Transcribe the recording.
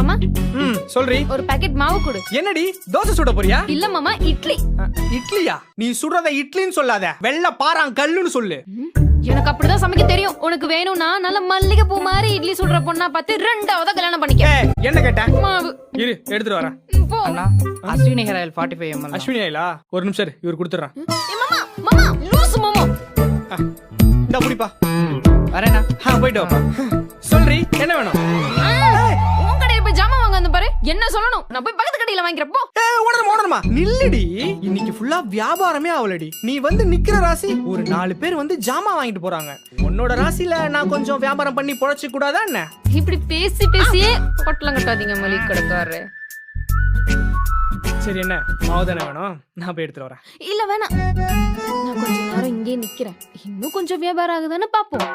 மாமா சொல்றி. ஒரு பாக்கெட் மாவு கொடு. என்னடி தோசை சுட போறியா? இல்ல மாமா இட்லி. இட்லியா? நீ சுடுறத இட்லின்னு சொல்லாத, வெள்ள பாறாங்கல்லுன்னு சொல்லு. எனக்கு அப்படிதான் சமைக்க தெரியும். உனக்கு வேணும்னா நல்ல மல்லிகை பூ மாதிரி இட்லி சுடுற பொண்ணா பார்த்து 2வது கல்யாணம் பண்ணிக்க. என்ன கேட்ட? மாவு இரு எடுத்துட்டு வரேன். போ. அண்ணா Ashwini hair oil 45 ml. Ashwini ஆயிலா? ஒரு நிமிஷம் இரு, இவர் கொடுத்துறேன். மாமா மாமா லூசு மாமா. இந்த புடிப்பா. வரேண்ணா. போயிட்டு வாப்பா. சொல்றி என்ன வேணும்? உன் கடையில போய் ஜாமான் வாங்க வந்து பாரு. என்ன சொல்லணும்? நான் போய் பக்கத்து கடையில வாங்கிக்கிறப்போ. ஓடணுமா? நில்லுடி, இன்னைக்கு ஃபுல்லா வியாபாரமே ஆவலடி. நீ வந்து நிக்கிற ராசி, ஒரு 4 பேர் வந்து ஜாமான் வாங்கிட்டு போறாங்க. உன்னோட ராசில நான் கொஞ்சம் வியாபாரம் பண்ணி பொழைச்சு கூடாதா என்ன? இப்படி பேசி பேசியே பொட்டலம் கட்டாதீங்க மளிகை கடைக்காரரு. சரி என்ன மாவு தானே வேணும்? நான் போய் எடுத்துட்டு வரேன். இல்ல வேணாம், நான் கொஞ்ச நேரம் இங்கே நிக்கிறேன். இன்னும் கொஞ்சம் வியாபாரம் ஆகுதான்னு பாப்போம்.